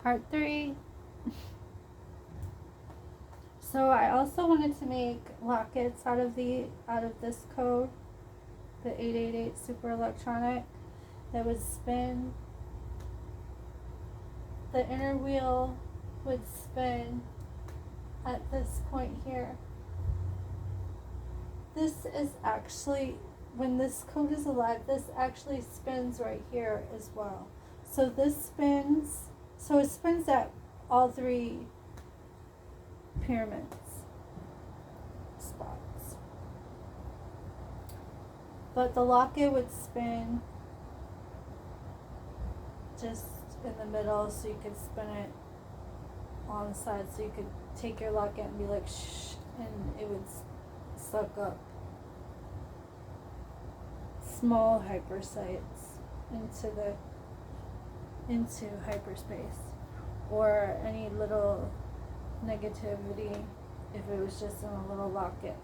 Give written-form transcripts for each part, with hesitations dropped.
Part 3. So I also wanted to make lockets out of this code, the 888 super electronic, that would spin. The inner wheel would spin at this point here. This is actually, when this code is alive, this actually spins right here as well. So this spins, so it spins at all 3 pyramids spots. But the locket would spin just in the middle, so you could spin it on the side, so you could take your locket and be like shh, and it would suck up small hypersites into hyperspace, or any little negativity if it was just in a little locket.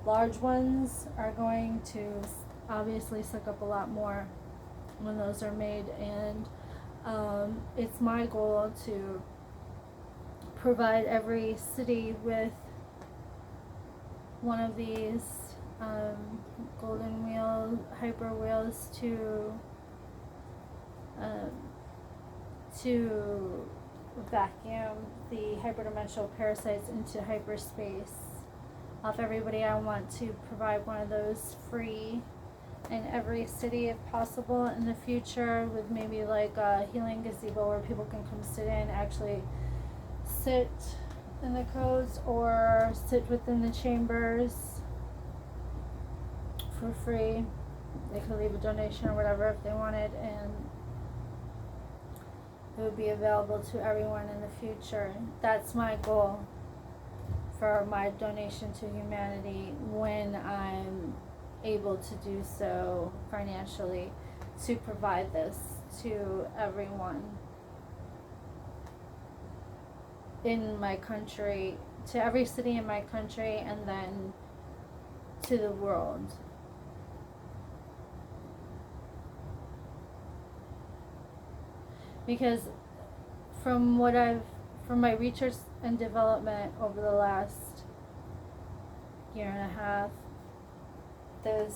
Large ones are going to obviously suck up a lot more when those are made, and it's my goal to provide every city with one of these golden wheel hyper wheels to vacuum the hyperdimensional parasites into hyperspace off everybody. I want to provide one of those free in every city if possible in the future, with maybe like a healing gazebo where people can come sit in, actually sit in the codes or sit within the chambers for free. They could leave a donation or whatever if they wanted, and it would be available to everyone in the future. That's my goal for my donation to humanity when I'm able to do so financially, to provide this to everyone in my country, to every city in my country, and then to the world. Because from my research and development over the last year and a half, this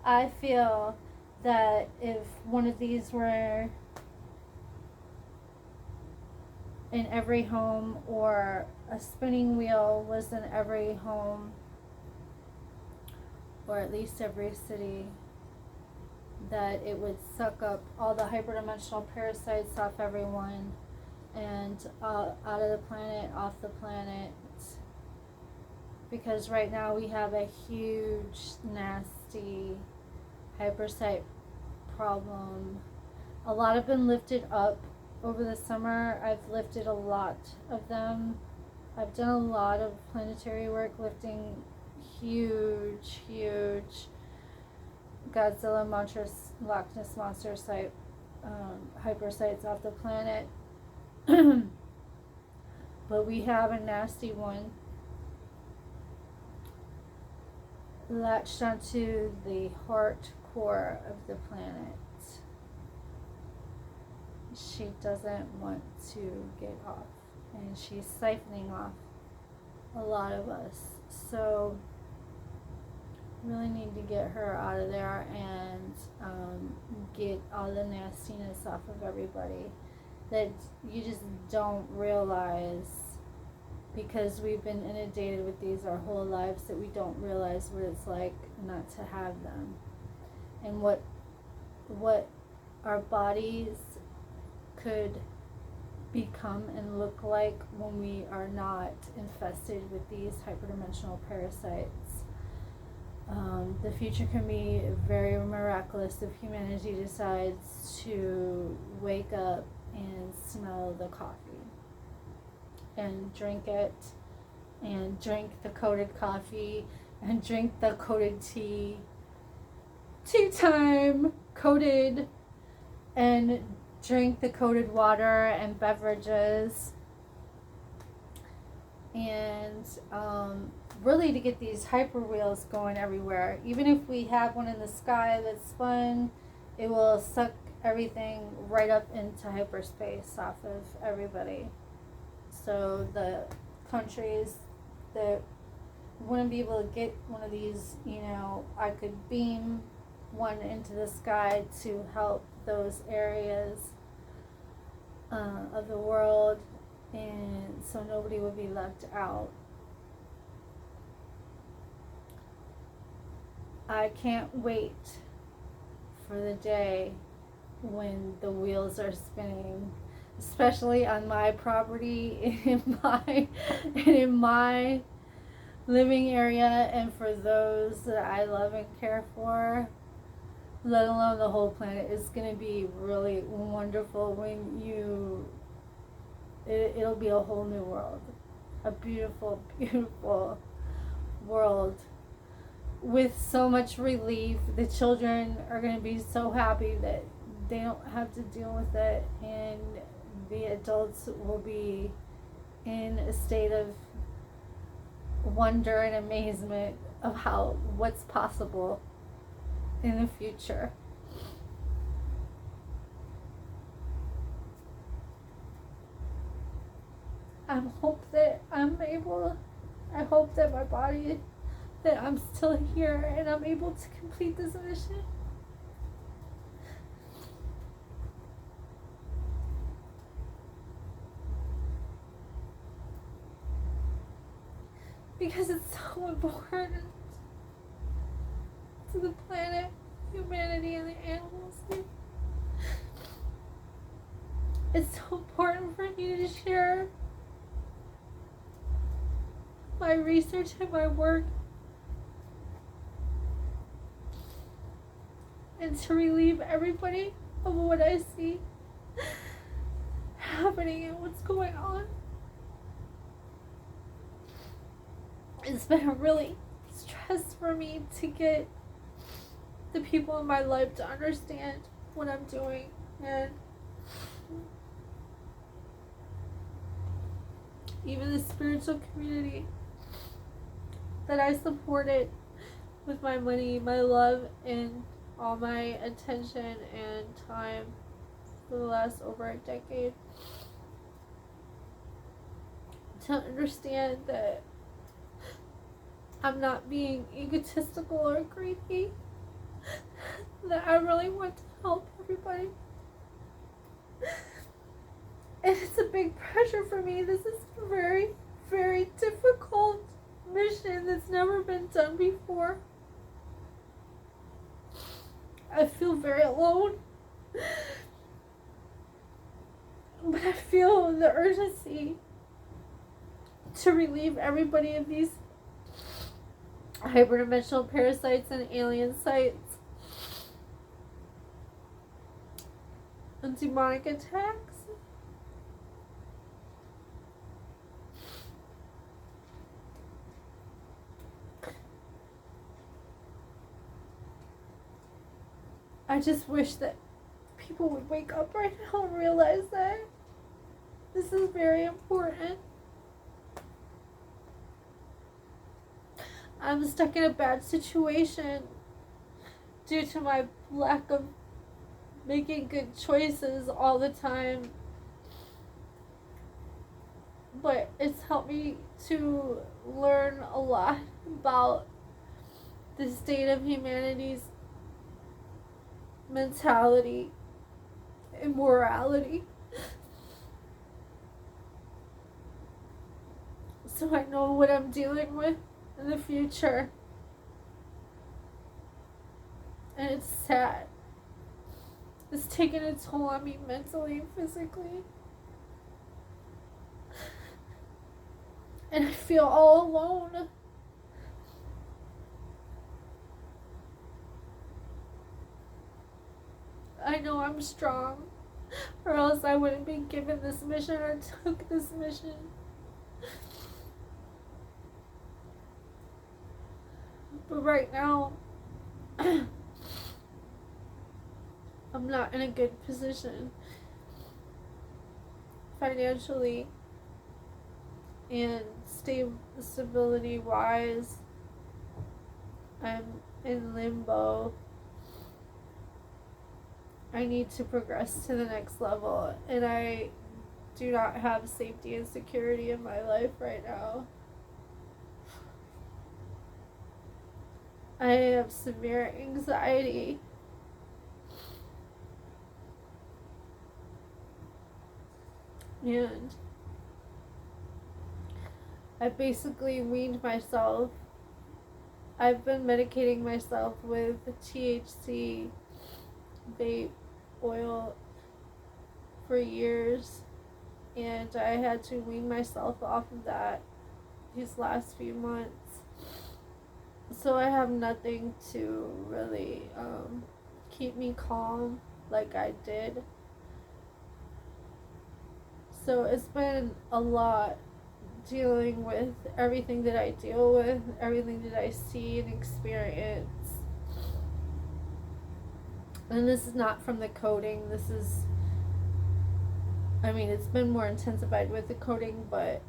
I feel that if one of these were in every home, or a spinning wheel was in every home, or at least every city, that it would suck up all the hyperdimensional parasites off everyone, and out of the planet, off the planet. Because right now we have a huge, nasty hypersite problem. A lot have been lifted up over the summer. I've lifted a lot of them. I've done a lot of planetary work lifting huge Godzilla, Monstrous, Loch Ness Monster site, hypersites off the planet. But we have a nasty one latched onto the heart core of the planet. She doesn't want to get off, and she's siphoning off a lot of us. So really need to get her out of there and get all the nastiness off of everybody that you just don't realize, because we've been inundated with these our whole lives, that we don't realize what it's like not to have them, and what our bodies could become and look like when we are not infested with these hyperdimensional parasites. The future can be very miraculous if humanity decides to wake up and smell the coffee and drink it, and drink the coated coffee, and drink the coated tea time coated, and drink the coated water and beverages, and really to get these hyper wheels going everywhere. Even if we have one in the sky that's fun, it will suck everything right up into hyperspace off of everybody. So the countries that wouldn't be able to get one of these, I could beam one into the sky to help those areas of the world, and so nobody would be left out. I can't wait for the day when the wheels are spinning, especially on my property, in my living area, and for those that I love and care for, let alone the whole planet. It's going to be really wonderful when it'll be a whole new world, a beautiful, beautiful world with so much relief. The children are going to be so happy that they don't have to deal with it, and the adults will be in a state of wonder and amazement of what's possible in the future. I hope that my body, that I'm still here and I'm able to complete this mission. Because it's so important to the planet, humanity, and the animals. It's so important for me to share my research and my work, and to relieve everybody of what I see happening and what's going on. It's been a really stress for me to get the people in my life to understand what I'm doing, and even the spiritual community that I supported with my money, my love, and all my attention and time for the last over a decade, to understand that I'm not being egotistical or greedy, that I really want to help everybody. And it's a big pressure for me. This is a very, very difficult mission that's never been done before. I feel very alone, but I feel the urgency to relieve everybody of these hyperdimensional parasites and alien sites and demonic attacks. I just wish that people would wake up right now and realize that this is very important. I'm stuck in a bad situation due to my lack of making good choices all the time. But it's helped me to learn a lot about the state of humanity's mentality and morality. So I know what I'm dealing with in the future. And it's sad. It's taken a toll on me mentally and physically. And I feel all alone. I know I'm strong, or else I wouldn't be given this mission or took this mission. But right now, I'm not in a good position financially and stability wise, I'm in limbo. I need to progress to the next level, and I do not have safety and security in my life right now. I have severe anxiety. And I basically weaned myself. I've been medicating myself with THC vape oil for years, and I had to wean myself off of that these last few months. So I have nothing to really keep me calm like I did. So it's been a lot dealing with everything that I deal with, everything that I see and experience. And this is not from the coding. This is, I mean, it's been more intensified with the coding, but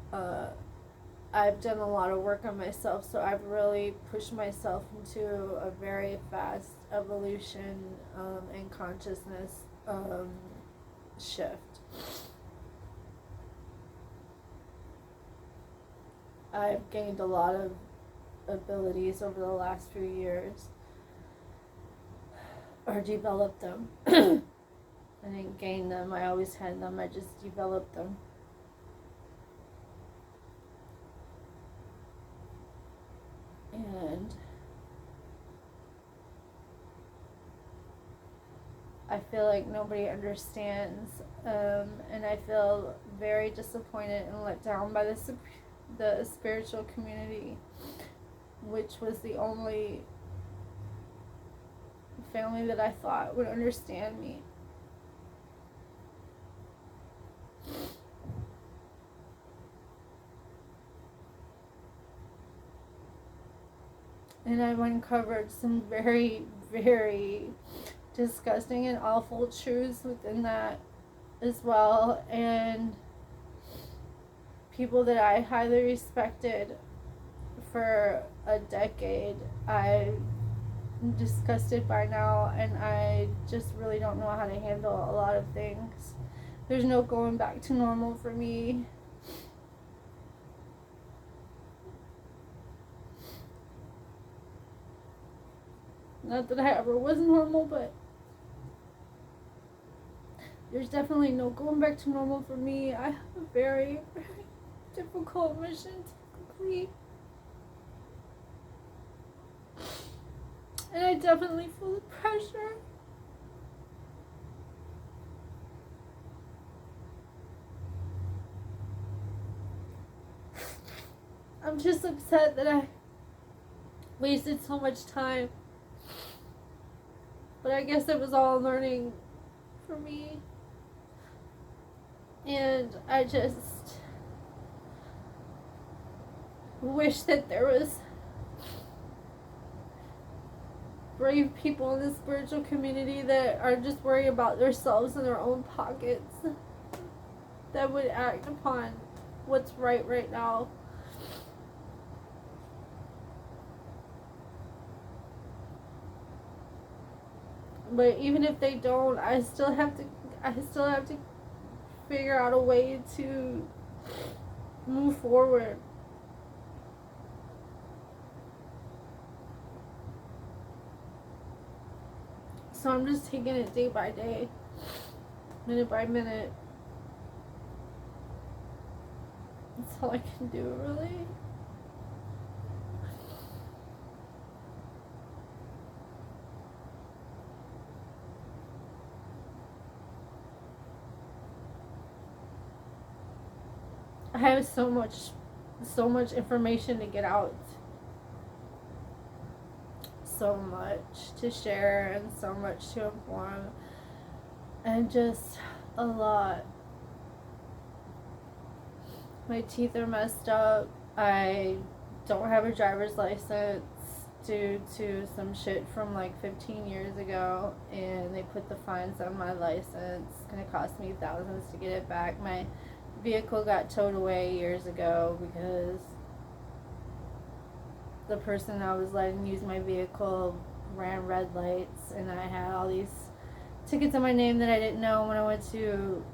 I've done a lot of work on myself, so I've really pushed myself into a very fast evolution and consciousness shift. I've gained a lot of abilities over the last few years, or developed them. I didn't gain them, I always had them, I just developed them. And I feel like nobody understands, and I feel very disappointed and let down by the spiritual community, which was the only family that I thought would understand me. And I've uncovered some very, very disgusting and awful truths within that as well. And people that I highly respected for a decade, I'm disgusted by now, and I just really don't know how to handle a lot of things. There's no going back to normal for me. Not that I ever was normal, but there's definitely no going back to normal for me. I have a very, very difficult mission to complete. And I definitely feel the pressure. I'm just upset that I wasted so much time. But I guess it was all learning for me. And I just wish that there was brave people in the spiritual community that are just worried about themselves and their own pockets, that would act upon what's right now. But even if they don't, I still have to figure out a way to move forward. So I'm just taking it day by day, minute by minute. That's all I can do, really. I have so much information to get out. So much to share and so much to inform. And just a lot. My teeth are messed up. I don't have a driver's license due to some shit from like 15 years ago, and they put the fines on my license. It's gonna cost me thousands to get it back. My vehicle got towed away years ago because the person I was letting use my vehicle ran red lights, and I had all these tickets in my name that I didn't know. When I went to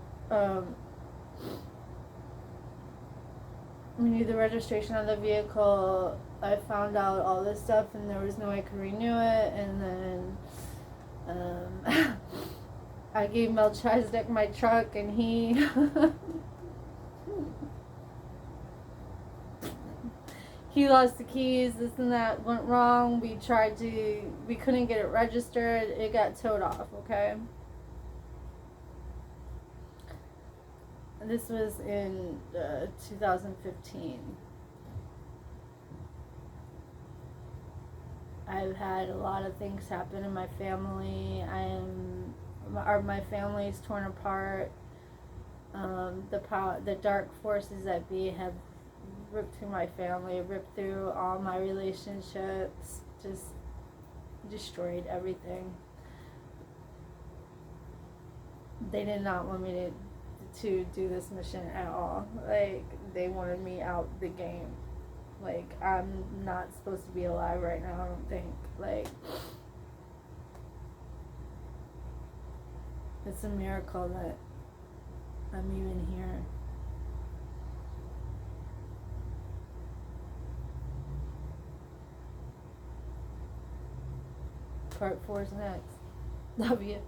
renew the registration on the vehicle, I found out all this stuff, and there was no way I could renew it. And then I gave Melchizedek my truck, and he he lost the keys. This and that went wrong. We couldn't get it registered. It got towed off. Okay. This was in 2015. I've had a lot of things happen in my family. My family's torn apart. The dark forces that be have ripped through my family, ripped through all my relationships, just destroyed everything. They did not want me to do this mission at all. Like, they wanted me out the game. Like, I'm not supposed to be alive right now, I don't think. Like, it's a miracle that I'm even here. Part 4's next. Love you.